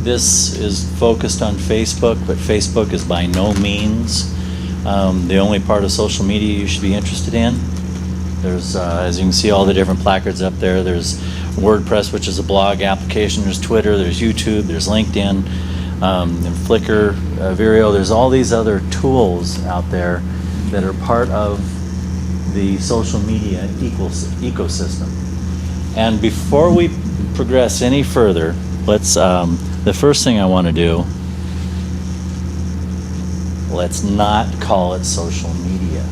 This is focused on Facebook, but Facebook is by no means the only part of social media you should be interested in. There's, as you can see, all the different placards up there. There's WordPress, which is a blog application. There's Twitter, there's YouTube, there's LinkedIn, and Flickr, Vero. There's all these other tools out there that are part of the social media ecosystem. And before we progress any further, let's, the first thing I want to do, let's not call it social media.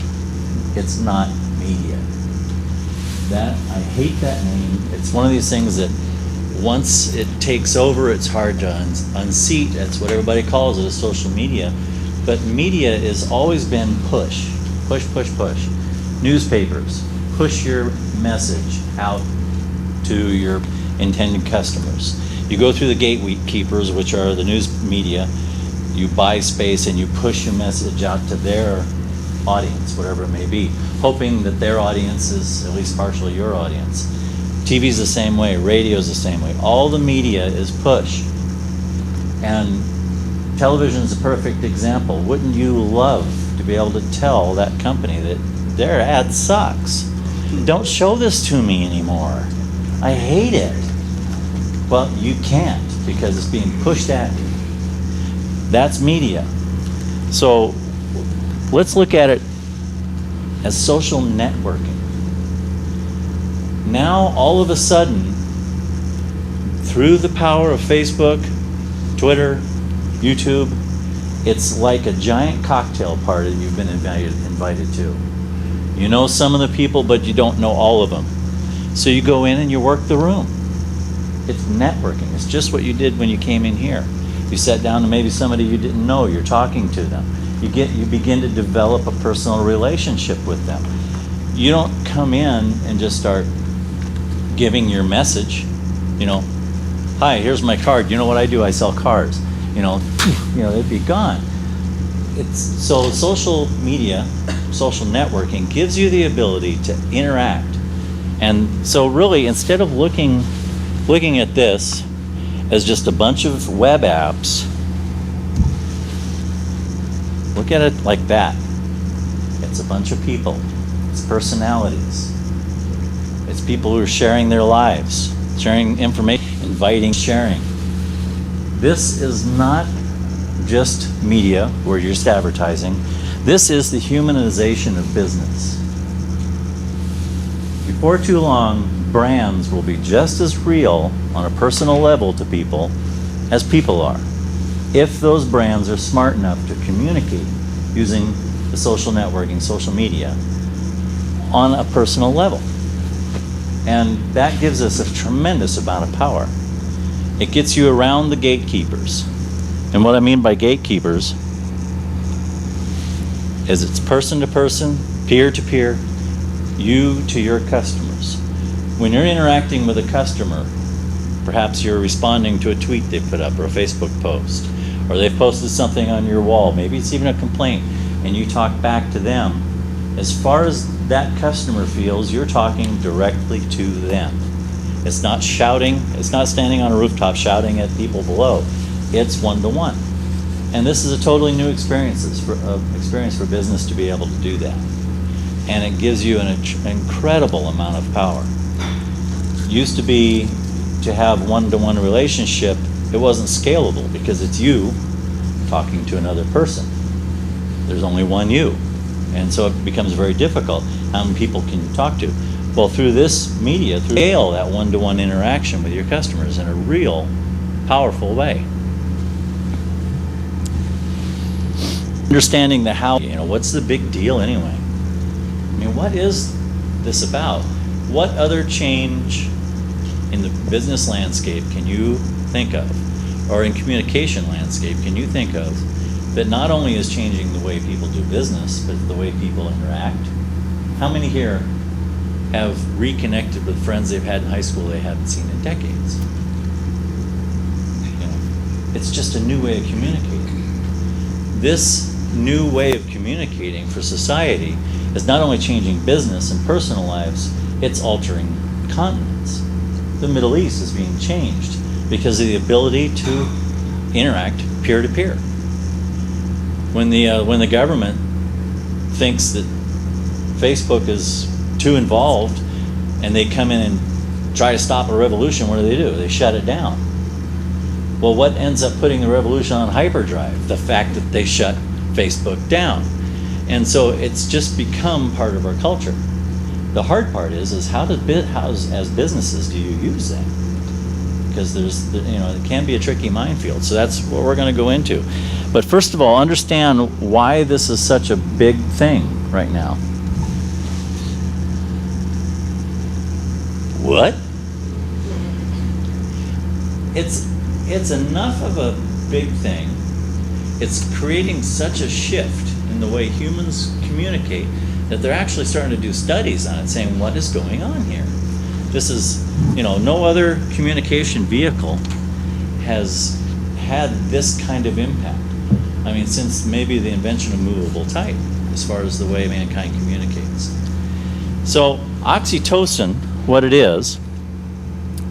It's not media. That, I hate that name. It's one of these things that once it takes over, it's hard to unseat. That's what everybody calls it, is social media. But media has always been push, push, push, push. Newspapers, push your message out to your intended customers. You go through the gatekeepers, which are the news media. You buy space and you push your message out to their audience, whatever it may be, hoping that their audience is at least partially your audience. TV's the same way, radio's the same way. All the media is push. And television's a perfect example. Wouldn't you love to be able to tell that company that their ad sucks? Don't show this to me anymore. I hate it. Well, you can't, because it's being pushed at you. That's media. So let's look at it as social networking. Now, all of a sudden, through the power of Facebook, Twitter, YouTube, it's like a giant cocktail party you've been invited to. You know some of the people, but you don't know all of them. So you go in and you work the room. It's networking. It's just what you did when you came in here. You sat down to maybe somebody you didn't know, you're talking to them. You begin to develop a personal relationship with them. You don't come in and just start giving your message, you know, hi, here's my card. You know what I do? I sell cars. You know, they'd be gone. So social media, social networking gives you the ability to interact. And so really, instead of looking at this as just a bunch of web apps, look at it like that. It's a bunch of people. It's personalities. It's people who are sharing their lives, sharing information, inviting, sharing. This is not just media where you're just advertising. This is the humanization of business. Before too long, brands will be just as real on a personal level to people as people are, if those brands are smart enough to communicate using the social networking, social media, on a personal level. And that gives us a tremendous amount of power. It gets you around the gatekeepers. And what I mean by gatekeepers is it's person to person, peer to peer, you to your customers. When you're interacting with a customer, perhaps you're responding to a tweet they put up or a Facebook post, or they've posted something on your wall, maybe it's even a complaint, and you talk back to them. As far as that customer feels, you're talking directly to them. It's not shouting, it's not standing on a rooftop shouting at people below. It's one-to-one. And this is a totally new experience for business to be able to do that. And it gives you an incredible amount of power. Used to be to have one-to-one relationship, it wasn't scalable because it's you talking to another person. There's only one you. And so it becomes very difficult. How many people can you talk to? Well, through this media, through scale that one-to-one interaction with your customers in a real powerful way. Understanding the how, what's the big deal anyway? I mean, what is this about? What other change in the business landscape can you think of, or in communication landscape can you think of, that not only is changing the way people do business, but the way people interact? How many here have reconnected with friends they've had in high school they haven't seen in decades? It's just a new way of communicating. This new way of communicating for society is not only changing business and personal lives, it's altering continents. The Middle East is being changed because of the ability to interact peer-to-peer. When the government thinks that Facebook is too involved and they come in and try to stop a revolution, what do? They shut it down. Well, what ends up putting the revolution on hyperdrive? The fact that they shut Facebook down. And so it's just become part of our culture. The hard part is how as businesses do you use that? Because it can be a tricky minefield. So that's what we're going to go into. But first of all, understand why this is such a big thing right now. What? It's enough of a big thing. It's creating such a shift in the way humans communicate that they're actually starting to do studies on it, saying what is going on here. This is, no other communication vehicle has had this kind of impact. I mean, since maybe the invention of movable type, as far as the way mankind communicates. So oxytocin, what it is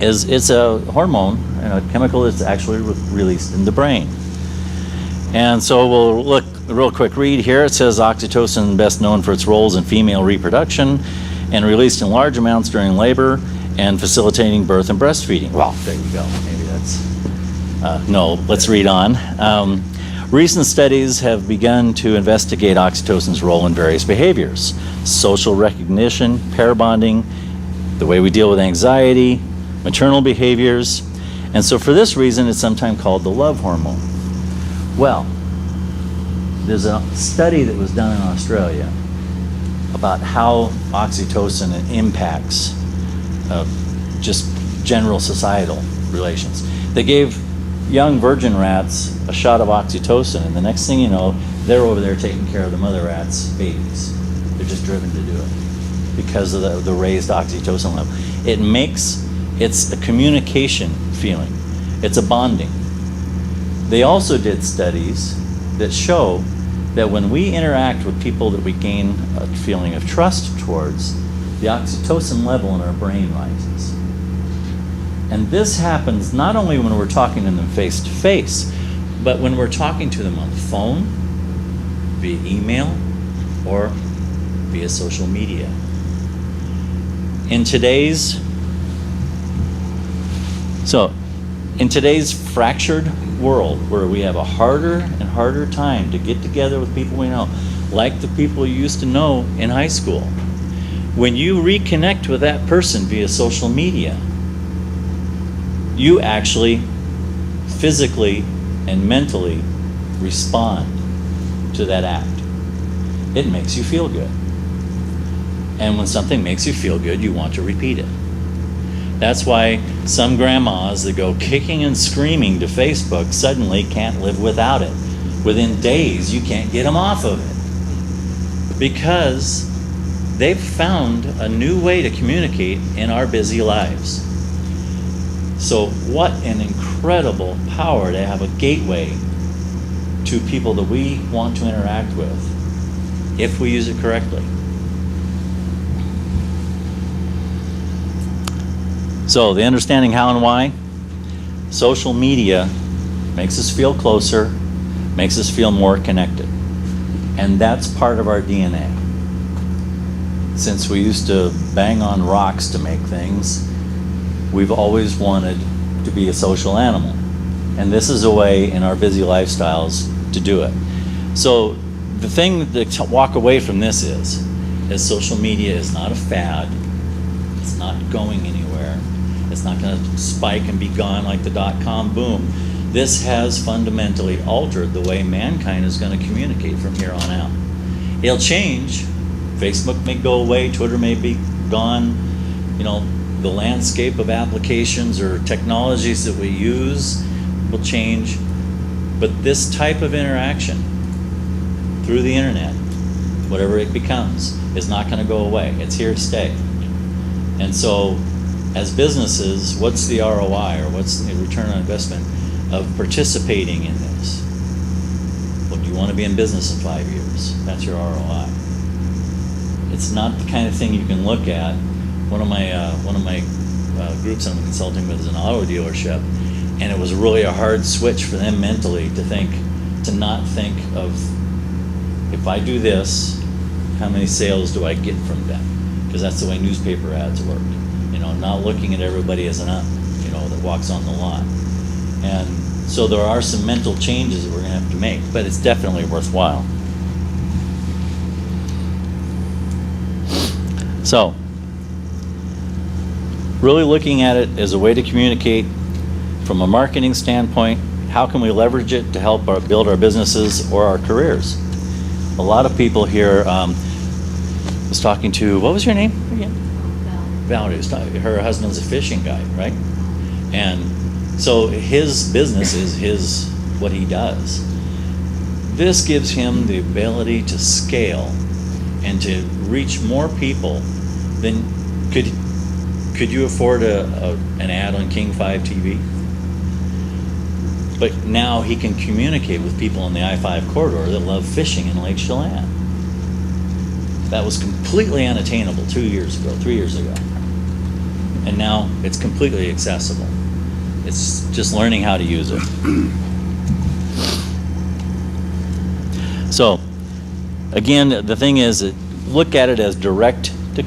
it's a hormone and a chemical that's actually released in the brain. And so we'll look a real quick read here. It says oxytocin, best known for its roles in female reproduction and released in large amounts during labor and facilitating birth and breastfeeding. Well, there you go. Maybe that's, no, let's read on. Recent studies have begun to investigate oxytocin's role in various behaviors: social recognition, pair bonding, the way we deal with anxiety, maternal behaviors. And so for this reason, it's sometimes called the love hormone. Well, there's a study that was done in Australia about how oxytocin impacts just general societal relations. They gave young virgin rats a shot of oxytocin, and the next thing you know, they're over there taking care of the mother rat's babies. They're just driven to do it because of the raised oxytocin level. It's a communication feeling. It's a bonding. They also did studies that show that when we interact with people that we gain a feeling of trust towards, the oxytocin level in our brain rises. And this happens not only when we're talking to them face to face, but when we're talking to them on the phone, via email, or via social media. In today's fractured world, where we have a harder and harder time to get together with people we know, like the people you used to know in high school, when you reconnect with that person via social media, you actually physically and mentally respond to that act. It makes you feel good. And when something makes you feel good, you want to repeat it. That's why some grandmas that go kicking and screaming to Facebook suddenly can't live without it. Within days, you can't get them off of it. Because they've found a new way to communicate in our busy lives. So what an incredible power to have a gateway to people that we want to interact with, if we use it correctly. So the understanding how and why, social media makes us feel closer, makes us feel more connected. And that's part of our DNA. Since we used to bang on rocks to make things, we've always wanted to be a social animal. And this is a way in our busy lifestyles to do it. So the thing to walk away from this is social media is not a fad. It's not going anywhere. It's not going to spike and be gone like the dot-com boom. This has fundamentally altered the way mankind is going to communicate from here on out. It'll change. Facebook may go away, Twitter may be gone. The landscape of applications or technologies that we use will change. But this type of interaction through the internet, whatever it becomes, is not going to go away. It's here to stay. And so, as businesses, what's the ROI, or what's the return on investment of participating in this? Well, do you want to be in business in 5 years? That's your ROI. It's not the kind of thing you can look at. One of my groups I'm consulting with is an auto dealership, And it was really a hard switch for them mentally to not think of, if I do this, how many sales do I get from them? Because that's the way newspaper ads work. Not looking at everybody as an up, that walks on the lot. And so there are some mental changes that we're going to have to make, but it's definitely worthwhile. So, really looking at it as a way to communicate from a marketing standpoint. How can we leverage it to help build our businesses or our careers? A lot of people here, was talking to, what was your name again? Valerie. Her husband's a fishing guy, right? And so his business is what he does. This gives him the ability to scale and to reach more people than could you afford an ad on King 5 TV? But now he can communicate with people on the I-5 corridor that love fishing in Lake Chelan. That was completely unattainable 3 years ago. And now it's completely accessible. It's just learning how to use it. So, again, the thing is, look at it as direct to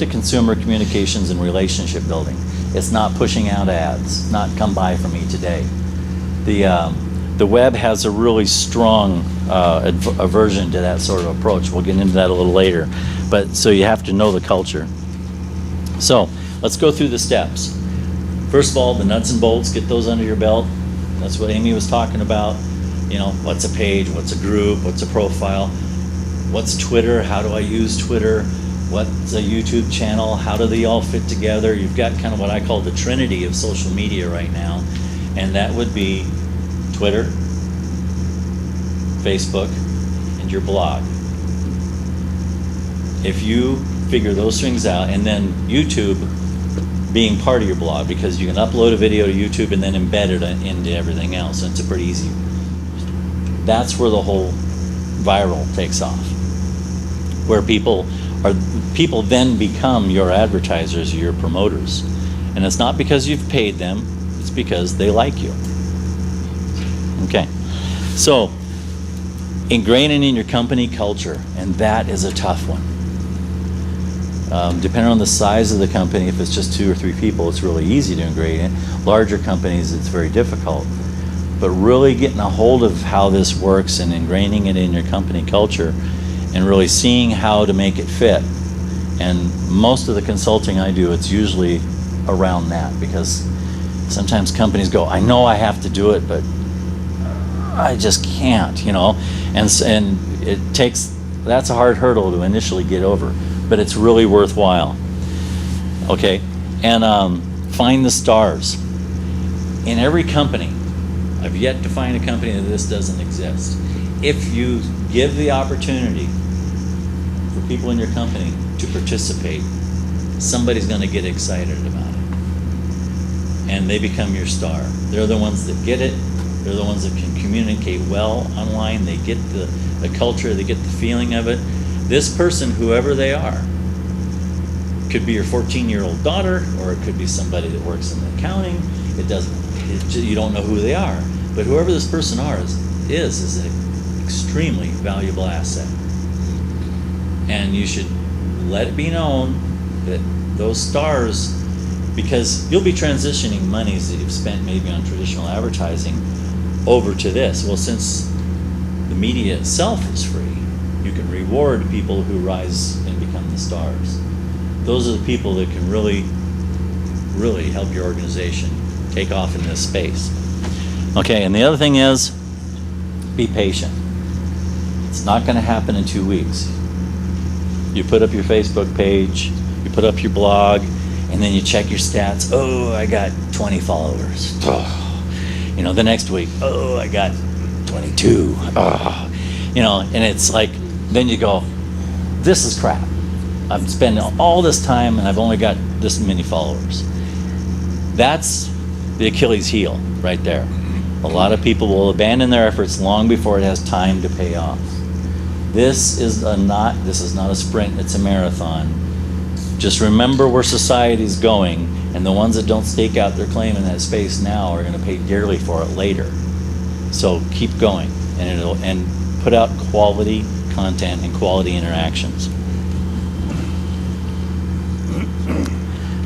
consumer communications and relationship building. It's not pushing out ads, not come by for me today. The web has a really strong aversion to that sort of approach. We'll get into that a little later. But so you have to know the culture. So let's go through the steps. First of all, the nuts and bolts, get those under your belt. That's what Amy was talking about. What's a page, what's a group, what's a profile, what's Twitter, how do I use Twitter, what's a YouTube channel, how do they all fit together? You've got kind of what I call the trinity of social media right now, and that would be Twitter, Facebook, and your blog. If you figure those things out, and then YouTube being part of your blog, because you can upload a video to YouTube and then embed it into everything else, and it's a pretty easy. That's where the whole viral takes off, where people then become your advertisers, your promoters, and it's not because you've paid them, it's because they like you. Okay, so ingraining in your company culture, and that is a tough one. Depending on the size of the company, if it's just 2 or 3 people, it's really easy to ingrain it. Larger companies, it's very difficult. But really getting a hold of how this works and ingraining it in your company culture and really seeing how to make it fit. And most of the consulting I do, it's usually around that, because sometimes companies go, I know I have to do it, but I just can't, and it takes, that's a hard hurdle to initially get over, but it's really worthwhile. Okay, and find the stars. In every company, I've yet to find a company that this doesn't exist. If you give the opportunity for people in your company to participate, somebody's going to get excited about it. And they become your star. They're the ones that get it. They're the ones that can communicate well online. They get the culture, they get the feeling of it. This person, whoever they are, could be your 14-year-old daughter, or it could be somebody that works in accounting. You don't know who they are. But whoever this person is an extremely valuable asset. And you should let it be known that those stars, because you'll be transitioning monies that you've spent maybe on traditional advertising over to this. Well, since the media itself is free, you can reward people who rise and become the stars. Those are the people that can really, really help your organization take off in this space. Okay, and the other thing is, be patient. It's not going to happen in 2 weeks. You put up your Facebook page, you put up your blog, and then you check your stats. Oh, I got 20 followers. Oh. The next week, oh, I got 22. Oh. And it's like, then you go, this is crap. I'm spending all this time and I've only got this many followers. That's the Achilles heel right there. A lot of people will abandon their efforts long before it has time to pay off. This is not a sprint, it's a marathon. Just remember where society's going, and the ones that don't stake out their claim in that space now are gonna pay dearly for it later. So keep going, and put out quality content and quality interactions.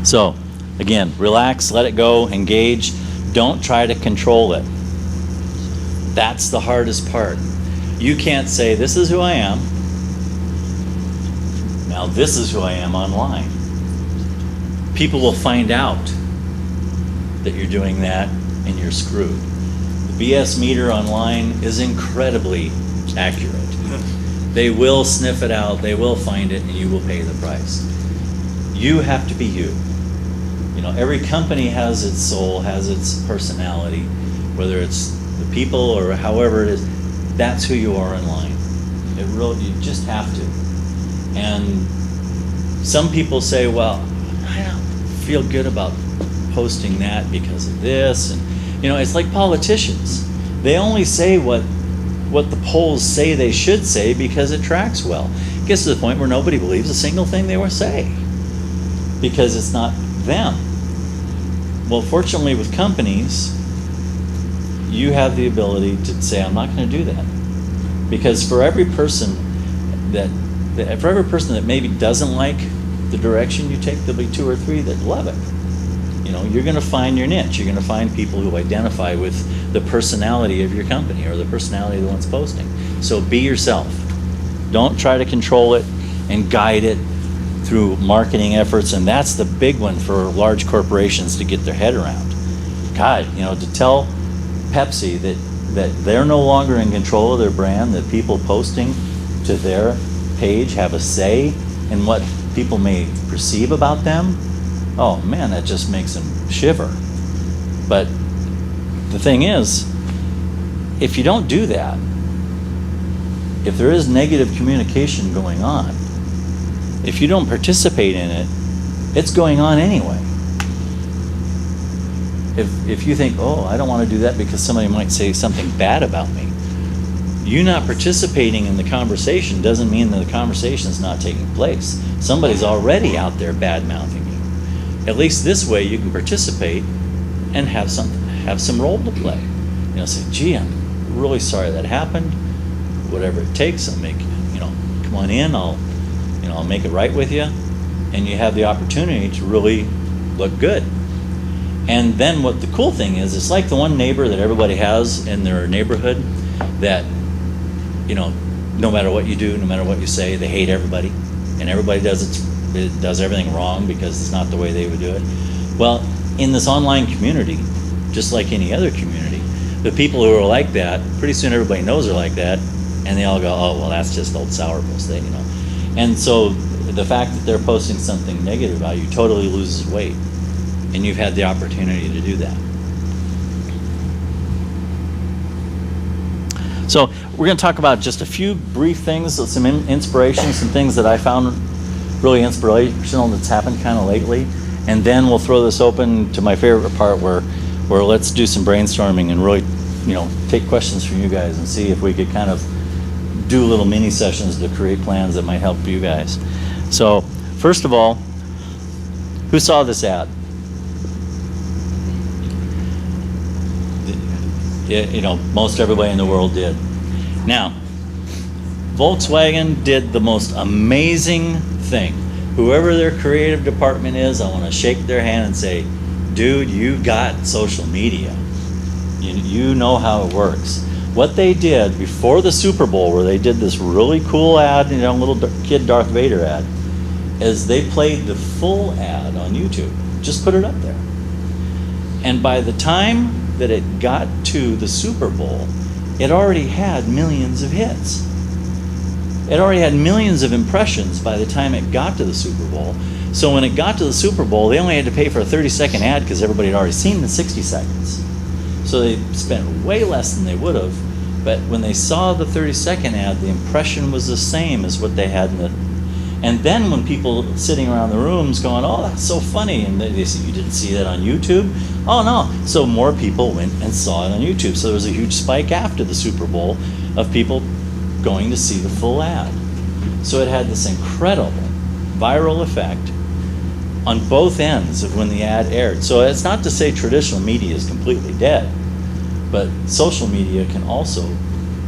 So, again, relax, let it go, engage. Don't try to control it. That's the hardest part. You can't say, this is who I am. Now this is who I am online. People will find out that you're doing that, and you're screwed. The BS meter online is incredibly accurate. They will sniff it out, they will find it, and you will pay the price. You have to be you. You know, every company has its soul, has its personality, whether it's the people or however it is. That's who you are online. You just have to. And some people say, well, I don't feel good about posting that because of this. And you know, it's like politicians. They only say what the polls say they should say because it tracks well. It gets to the point where nobody believes a single thing they will say because it's not them. Well, fortunately with companies, you have the ability to say, I'm not going to do that. Because for every person that maybe doesn't like the direction you take, there'll be 2 or 3 that love it. You know, you're going to find your niche. You're going to find people who identify with the personality of your company or the personality of the ones posting. So be yourself. Don't try to control it and guide it through marketing efforts, and that's the big one for large corporations to get their head around. God, you know, to tell Pepsi that they're no longer in control of their brand, that people posting to their page have a say in what people may perceive about them, oh man, that just makes them shiver. But the thing is, if you don't do that, if there is negative communication going on, if you don't participate in it, it's going on anyway. If you think, oh, I don't want to do that because somebody might say something bad about me, you not participating in the conversation doesn't mean that the conversation is not taking place. Somebody's already out there bad-mouthing you. At least this way you can participate and have some role to play. You know, say, gee, I'm really sorry that happened. Whatever it takes, I'll make, you know, come on in, I'll make it right with you. And you have the opportunity to really look good. And then what the cool thing is, it's like the one neighbor that everybody has in their neighborhood that, you know, no matter what you do, no matter what you say, they hate everybody. And everybody does everything wrong because it's not the way they would do it. Well, in this online community, just like any other community, the people who are like that, pretty soon everybody knows they're like that, and they all go, oh, well, that's just old sourpuss thing, you know. And so the fact that they're posting something negative about you totally loses weight, and you've had the opportunity to do that. So we're going to talk about just a few brief things, some inspirations, some things that I found really inspirational that's happened kind of lately, and then we'll throw this open to my favorite part where let's do some brainstorming and really, you know, take questions from you guys and see if we could kind of do little mini sessions to create plans that might help you guys. So first of all, who saw this ad? You know, most everybody in the world did. Now, Volkswagen did the most amazing thing. Whoever their creative department is, I want to shake their hand and say, dude, you got social media. You know how it works. What they did before the Super Bowl, where they did this really cool ad, you know, little kid Darth Vader ad, is they played the full ad on YouTube. Just put it up there. And by the time that it got to the Super Bowl, it already had millions of hits. It already had millions of impressions by the time it got to the Super Bowl. So when it got to the Super Bowl, they only had to pay for a 30-second ad because everybody had already seen the 60 seconds. So they spent way less than they would have, but when they saw the 30-second ad, the impression was the same as what they had in the... And then when people sitting around the rooms going, oh, that's so funny, and they say, you didn't see that on YouTube? Oh, no. So more people went and saw it on YouTube. So there was a huge spike after the Super Bowl of people going to see the full ad. So it had this incredible viral effect, on both ends of when the ad aired. So it's not to say traditional media is completely dead, but social media can also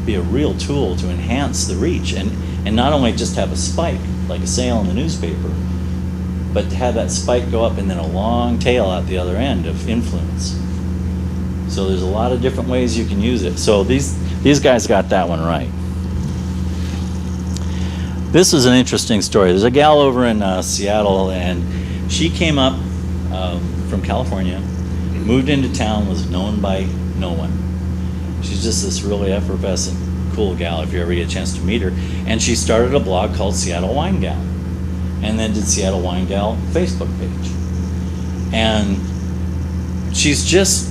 be a real tool to enhance the reach and not only just have a spike, like a sale in the newspaper, but to have that spike go up and then a long tail out the other end of influence. So there's a lot of different ways you can use it. So these guys got that one right. This is an interesting story. There's a gal over in Seattle, and she came up from California, moved into town, was known by no one. She's just this really effervescent, cool gal if you ever get a chance to meet her. And she started a blog called Seattle Wine Gal, and then did Seattle Wine Gal Facebook page. And she's just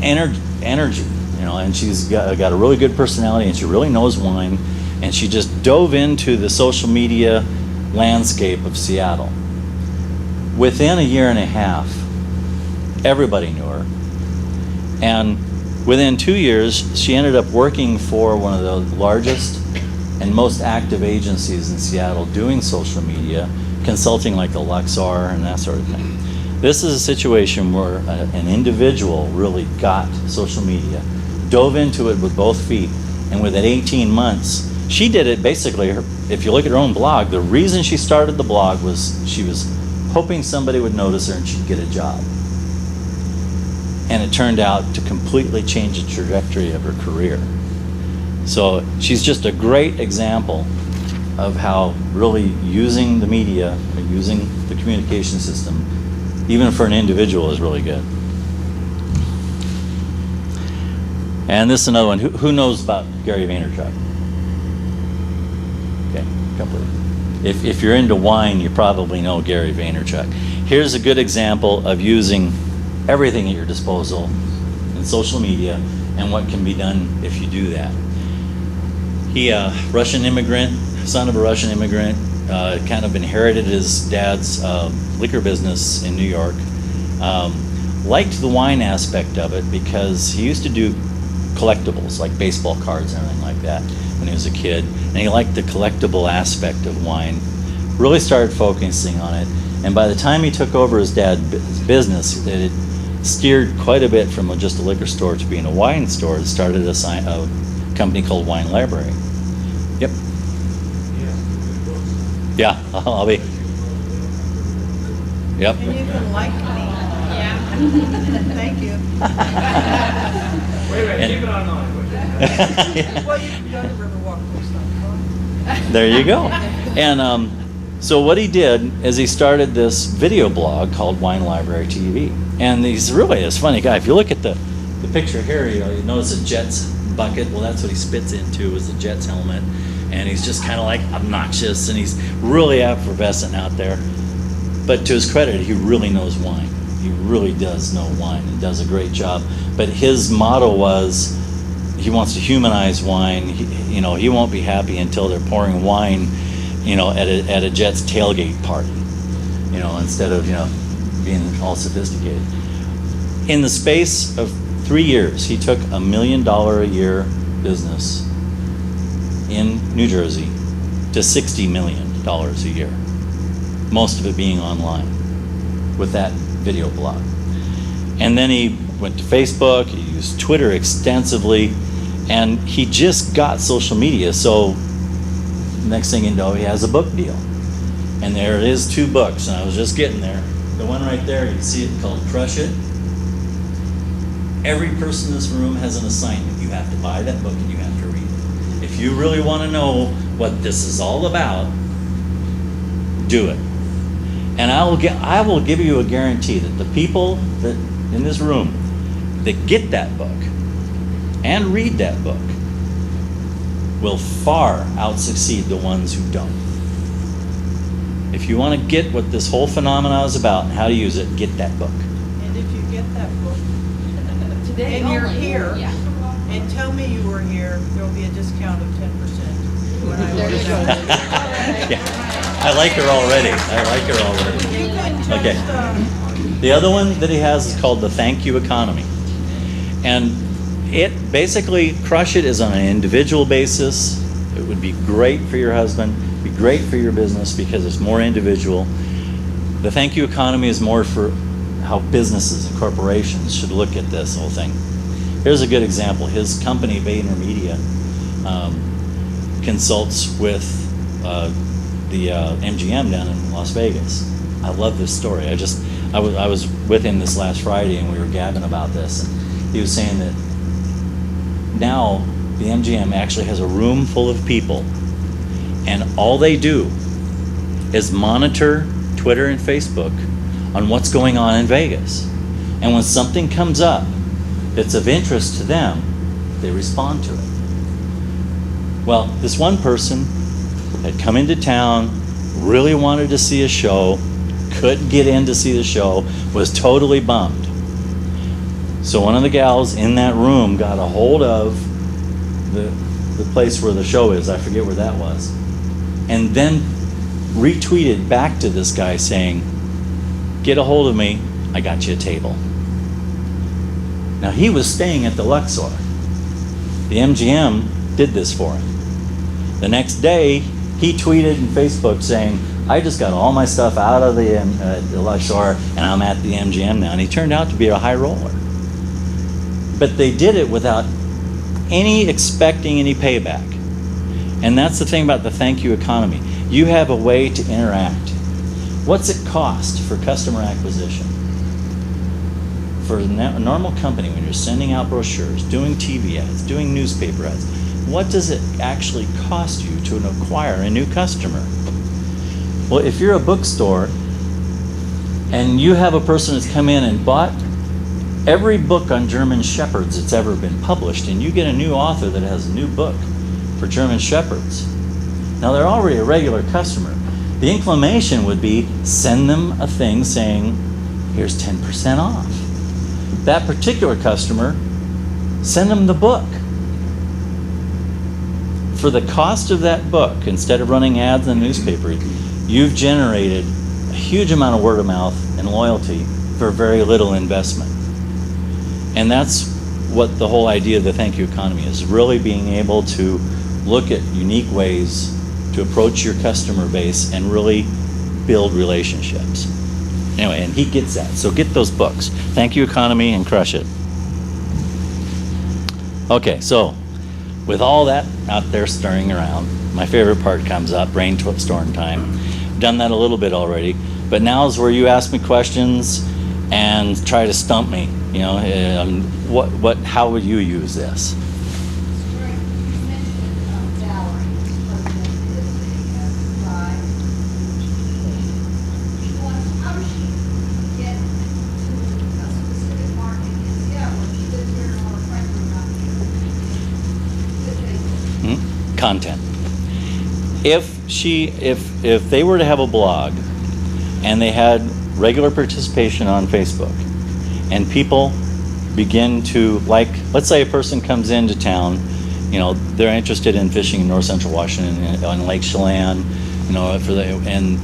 energy, you know, and she's got a really good personality, and she really knows wine, and she just dove into the social media landscape of Seattle. Within a year and a half, everybody knew her, and within 2 years, she ended up working for one of the largest and most active agencies in Seattle doing social media, consulting like the Luxor and that sort of thing. This is a situation where an individual really got social media, dove into it with both feet, and within 18 months, she did it basically, if you look at her own blog, the reason she started the blog was she was hoping somebody would notice her and she'd get a job. And it turned out to completely change the trajectory of her career. So she's just a great example of how really using the media, or using the communication system, even for an individual, is really good. And this is another one. Who knows about Gary Vaynerchuk? Okay, a couple of you. If you're into wine, you probably know Gary Vaynerchuk. Here's a good example of using everything at your disposal in social media and what can be done if you do that. He, Russian immigrant, son of a Russian immigrant, kind of inherited his dad's liquor business in New York. Liked the wine aspect of it because he used to do collectibles like baseball cards and everything like that when he was a kid, and he liked the collectible aspect of wine. Really started focusing on it, and by the time he took over his dad's business, it had steered quite a bit from just a liquor store to being a wine store. It started a company called Wine Library. Yep. Yeah, I'll be. Yep. And you can like me. Yeah. Thank you. Wait, keep it online. Well, you can go to riverwalk.com. There you go. And so what he did is he started this video blog called Wine Library TV. And he's really this funny guy. If you look at the picture here, you notice a Jets bucket. Well, that's what he spits into, is the Jets helmet. And he's just kind of like obnoxious, and he's really effervescent out there. But to his credit, he really knows wine. He really does know wine and does a great job. But his motto was, he wants to humanize wine. He won't be happy until they're pouring wine, at a Jets tailgate party, instead of, being all sophisticated. In the space of 3 years, he took $1 million a year business in New Jersey to $60 million a year. Most of it being online with that video blog. And then he went to Facebook, he used Twitter extensively, and he just got social media. So next thing you know, he has a book deal. And there it is, 2 books, and I was just getting there. The one right there, you can see it, called Crush It. Every person in this room has an assignment. You have to buy that book and you have to read it. If you really want to know what this is all about, do it. And I will give you a guarantee that the people that in this room that get that book and read that book will far out-succeed the ones who don't. If you want to get what this whole phenomenon is about and how to use it, get that book. And if you get that book, Today and you're only. here, Yeah. and tell me you were here, there'll be a discount of 10%. When I There you was- go. Yeah. I like her already. You can just, Okay. The other one that he has is called the Thank You Economy. And it basically, Crush It is on an individual basis. It would be great for your husband, be great for your business because it's more individual. The thank you economy is more for how businesses and corporations should look at this whole thing. Here's a good example. His company, VaynerMedia, consults with the MGM down in Las Vegas. I love this story. I was with him this last Friday, and we were gabbing about this, and he was saying that now the MGM actually has a room full of people, and all they do is monitor Twitter and Facebook on what's going on in Vegas. And when something comes up that's of interest to them, they respond to it. Well, this one person had come into town, really wanted to see a show, couldn't get in to see the show, was totally bummed. So one of the gals in that room got a hold of the place where the show is, I forget where that was, and then retweeted back to this guy saying, "Get a hold of me, I got you a table." Now he was staying at the Luxor. The MGM did this for him. The next day, he tweeted in Facebook saying, "I just got all my stuff out of the Luxor, and I'm at the MGM now." And he turned out to be a high roller. But they did it without expecting any payback. And that's the thing about the thank you economy. You have a way to interact. What's it cost for customer acquisition? For a normal company, when you're sending out brochures, doing TV ads, doing newspaper ads, what does it actually cost you to acquire a new customer? Well, if you're a bookstore and you have a person that's come in and bought every book on German Shepherds that's ever been published, and you get a new author that has a new book for German Shepherds. Now they're already a regular customer. The inclination would be send them a thing saying, here's 10% off. That particular customer, send them the book. For the cost of that book, instead of running ads in the newspaper, you've generated a huge amount of word of mouth and loyalty for very little investment. And that's what the whole idea of the thank you economy is, really being able to look at unique ways to approach your customer base and really build relationships. Anyway, and he gets that. So get those books. Thank you economy and crush it. Okay, so with all that out there stirring around, my favorite part comes up, brainstorm time. I've done that a little bit already, but now is where you ask me questions and try to stump me. You know, how would you use this? Content. If they were to have a blog and they had regular participation on Facebook, and people begin to, like, let's say a person comes into town, you know, they're interested in fishing in north central Washington on Lake Chelan, you know, and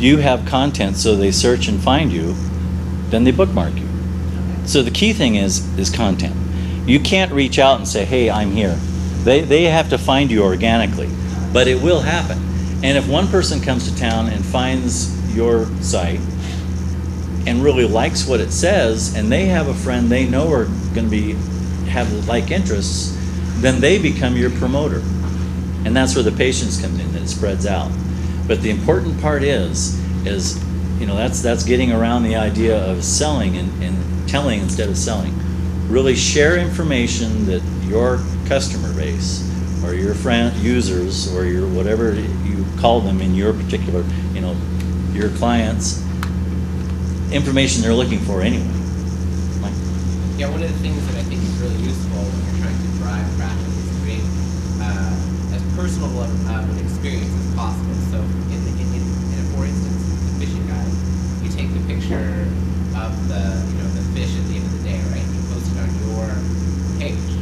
you have content, so they search and find you, then they bookmark you. So the key thing is content. You can't reach out and say, hey, I'm here. They have to find you organically, but it will happen. And if one person comes to town and finds your site and really likes what it says, and they have a friend they know are going to have like interests, then they become your promoter. And that's where the patience comes in, that it spreads out. But the important part is you know, that's getting around the idea of selling and telling instead of selling. Really share information that your customer base or your friend users or your whatever you call them in your particular, you know, your clients, information they're looking for anyway. Mike? Yeah, one of the things that I think is really useful when you're trying to drive traffic is to create as personal of an experience as possible. So for instance, the fishing guide, you take the picture of the fish at the end of the day, right? You post it on your page,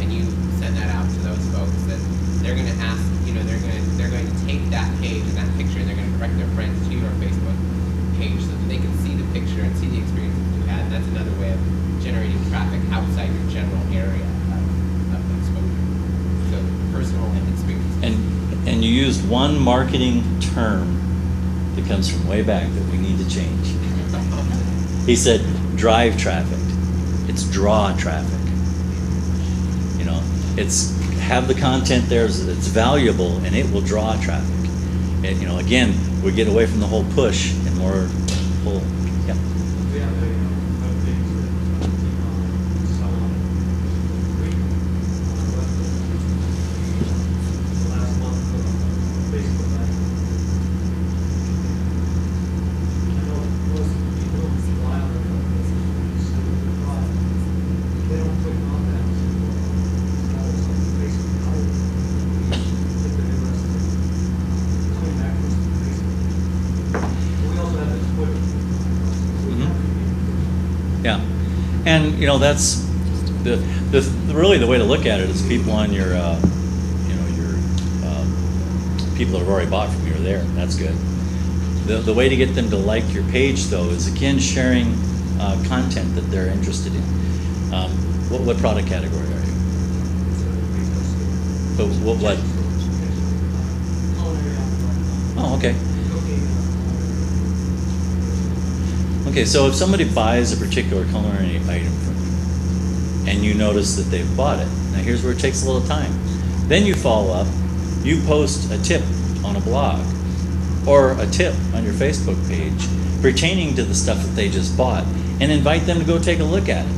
and you send that out to those folks that they're going to ask, they're going to take that page and that picture, and they're going to direct their friends to your Facebook page so that they can see the picture and see the experience that you had. And that's another way of generating traffic outside your general area of exposure. So personal and experience. And you used one marketing term that comes from way back that we need to change. He said, drive traffic. It's draw traffic. You know, it's have the content there so that it's valuable and it will draw traffic. And, you know, again, we get away from the whole push and more pull. Yeah. We have a big salon week on our website. The last month Facebook Live. I know most people live on they don't click on that. That was on Facebook Live. If they're interested in coming back to us on Facebook. We also have this Twitter. Yeah, and you know that's the really the way to look at it is people on your you know your people that have already bought from you are there. That's good. The way to get them to like your page though is again sharing content that they're interested in. What product category are you? But what? Oh, okay. Okay, so if somebody buys a particular culinary item from you, and you notice that they've bought it, now here's where it takes a little time. Then you follow up, you post a tip on a blog, or a tip on your Facebook page pertaining to the stuff that they just bought, and invite them to go take a look at it.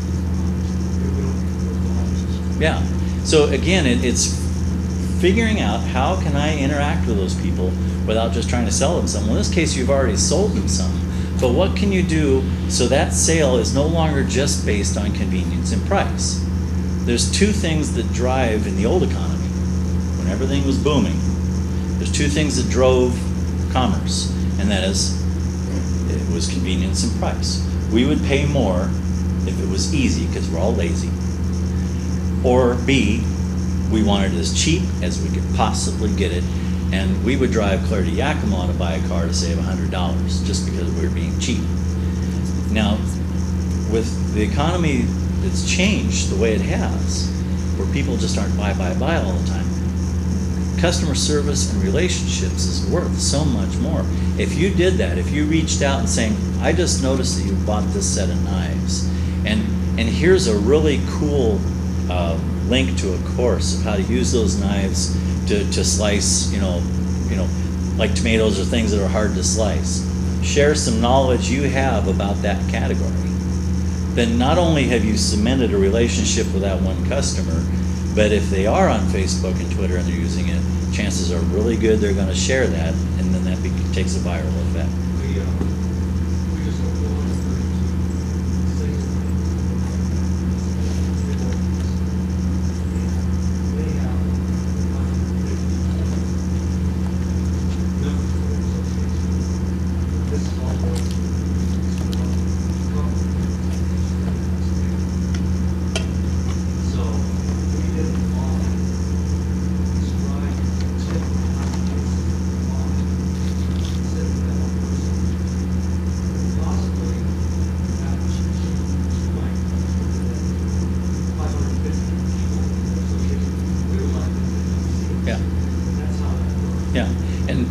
Yeah, so again, it's figuring out how can I interact with those people without just trying to sell them something. Well, in this case, you've already sold them some. But what can you do so that sale is no longer just based on convenience and price? There's two things that drive in the old economy, when everything was booming, there's two things that drove commerce, and that is, it was convenience and price. We would pay more if it was easy, because we're all lazy. Or B, we wanted it as cheap as we could possibly get it, and we would drive clear to Yakima to buy a car to save $100 just because we were being cheap. Now, with the economy that's changed the way it has, where people just aren't buy all the time, customer service and relationships is worth so much more. If you did that, if you reached out and saying, I just noticed that you bought this set of knives, and here's a really cool link to a course of how to use those knives to slice, you know, like tomatoes or things that are hard to slice. Share some knowledge you have about that category. Then not only have you cemented a relationship with that one customer, but if they are on Facebook and Twitter and they're using it, chances are really good they're going to share that, and then that takes a viral effect. We just don't go on to say they have this is all so we did it all. Yeah. Yeah, and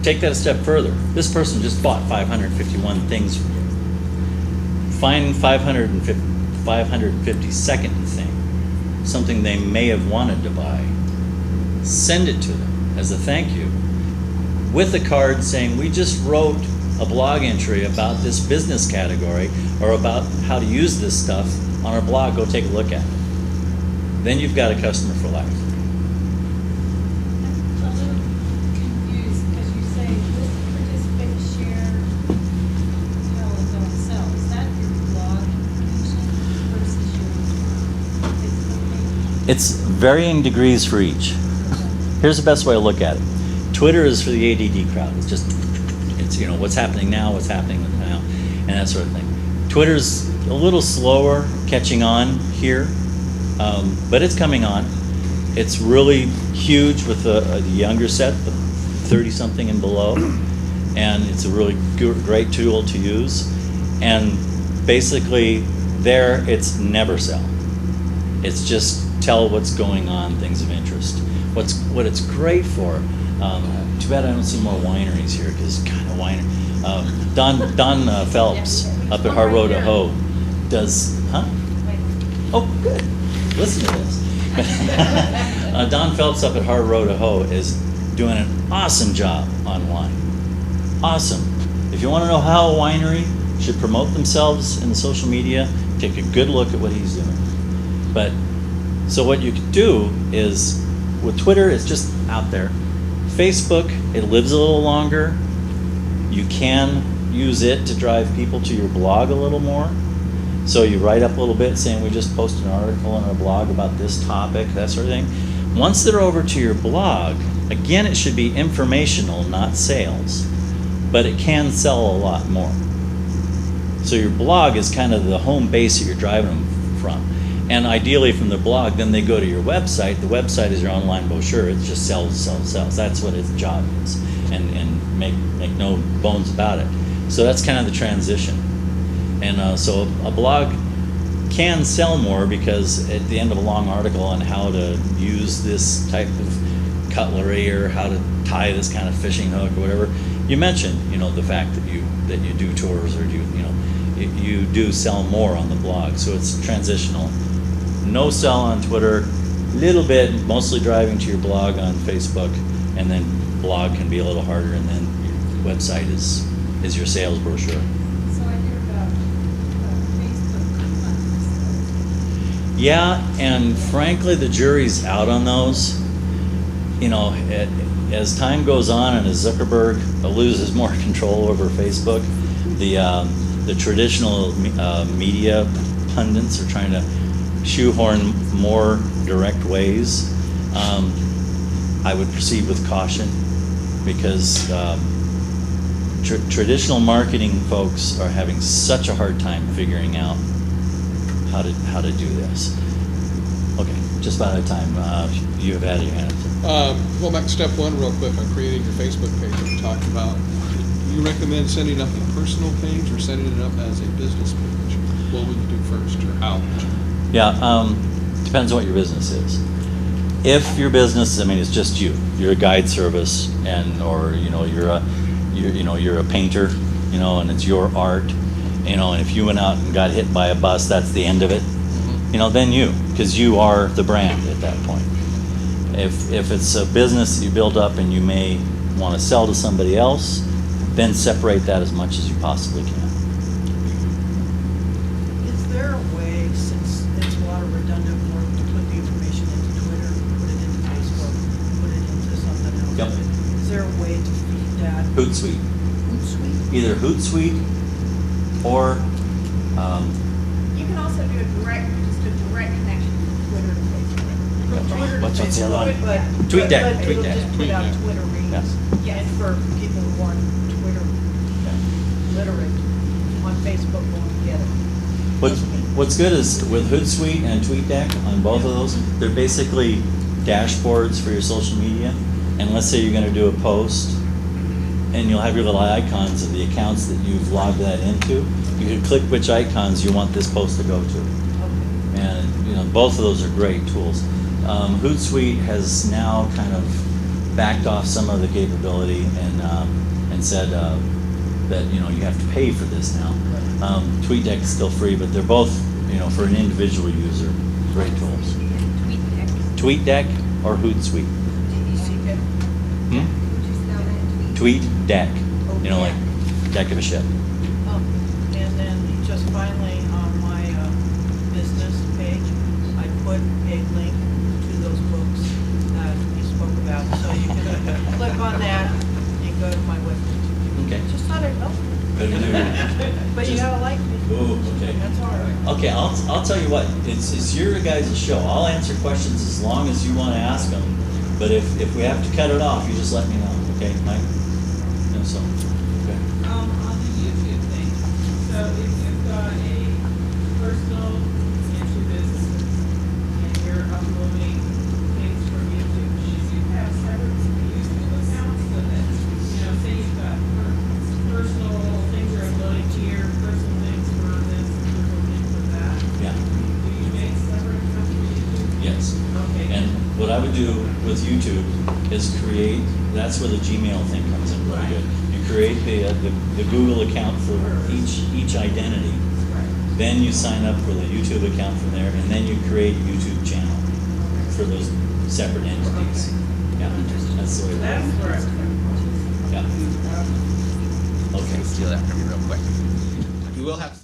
take that a step further. This person just bought 551 things from you. Find 552nd thing, something they may have wanted to buy. Send it to them as a thank you with a card saying, we just wrote a blog entry about this business category or about how to use this stuff on our blog. Go take a look at it. Then you've got a customer for life. I'm a little confused because you say list, participate, share, tell, and don't sell. Is that your blog information versus your Facebook page? It's varying degrees for each. Here's the best way to look at it. Twitter is for the ADD crowd. It's you know, what's happening now, what's happening now, and that sort of thing. Twitter's a little slower catching on here, but it's coming on. It's really huge with the younger set, the 30-something and below, and it's a really great tool to use. And basically, there it's never sell. It's just tell what's going on, things of interest. What it's great for Too bad I don't see more wineries here, because kind of winery. Don Phelps up at Hard Road to Hoe does, huh? Oh, good. Listen to this. Don Phelps up at Hard Road to Hoe is doing an awesome job on wine. Awesome. If you want to know how a winery should promote themselves in the social media, take a good look at what he's doing. But, so what you could do is, with Twitter, it's just out there. Facebook, it lives a little longer. You can use it to drive people to your blog a little more. So you write up a little bit saying, we just posted an article on our blog about this topic, that sort of thing. Once they're over to your blog, again, it should be informational, not sales. But it can sell a lot more. So your blog is kind of the home base that you're driving them from. And ideally from the blog, then they go to your website. The website is your online brochure. It just sells, sells, sells. That's what its job is. And make no bones about it. So that's kind of the transition. And so a blog can sell more, because at the end of a long article on how to use this type of cutlery or how to tie this kind of fishing hook or whatever, you mentioned, the fact that you do tours, or you do sell more on the blog. So it's transitional. No sell on Twitter, little bit, mostly driving to your blog on Facebook, and then blog can be a little harder, and then your website is your sales brochure. So I hear about Facebook coupons. Yeah, and frankly, the jury's out on those. As time goes on and as Zuckerberg loses more control over Facebook, the traditional media pundits are trying to shoehorn more direct ways. I would proceed with caution, because traditional marketing folks are having such a hard time figuring out how to do this. Okay, just about out of time. You have had your hand up. Going back to step one real quick on creating your Facebook page that we talked about. You recommend sending up a personal page or setting it up as a business page? What would you do first, or how? Yeah, depends on what your business is. If your business, it's just you're a guide service, or you're a painter, and it's your art, and if you went out and got hit by a bus, that's the end of it. Then because you are the brand at that point. If it's a business that you build up and you may want to sell to somebody else, then separate that as much as you possibly can. Is there a way, since it's a lot of redundant work, to put the information into Twitter, put it into Facebook, put it into something else? Yep. Is there a way to feed that? Hootsuite. Hootsuite? Either Hootsuite or You can also do a direct connection from Twitter to Facebook. From Twitter to What's the other one? Facebook, but TweetDeck, but it'll TweetDeck. just put out Twitter reads. Yes. Yes. And for people who aren't Twitter literate, on Facebook won't get it. What's good is with Hootsuite and TweetDeck, on both of those, they're basically dashboards for your social media. And let's say you're going to do a post, and you'll have your little icons of the accounts that you've logged that into. You can click which icons you want this post to go to. Okay. And both of those are great tools. Hootsuite has now kind of backed off some of the capability and said that you have to pay for this now. TweetDeck is still free, but they're both for an individual user great tools. TweetDeck or Hootsuite. DECK. Hmm? TweetDeck. Like deck of a ship. And then just finally, on my business page, I put a link to those books that we spoke about. So you can click on that and go to my webpage. Okay. Just thought I'd help you. Good to do. But you gotta like me. Ooh, okay. That's all right. Okay, I'll tell you what. It's your guys' show. I'll answer questions as long as you want to ask them. But if we have to cut it off, you just let me know. Okay, Mike? So. Okay. On the YouTube thing, so if you've got a personal and two businesses, and you're uploading things from YouTube, should you have separate YouTube accounts so that, say you've got personal things you're uploading here, personal things for this, personal things for that? Yeah. Do you make separate accounts for YouTube? Yes. Okay. And what I would do with YouTube is create, that's where the Gmail thing comes in really good. You create the Google account for each identity. Right. Then you sign up for the YouTube account from there, and then you create a YouTube channel for those separate entities. Yeah, that's the way it That's works. where I'm. Yeah. Okay. Steal that from you real quick. You will have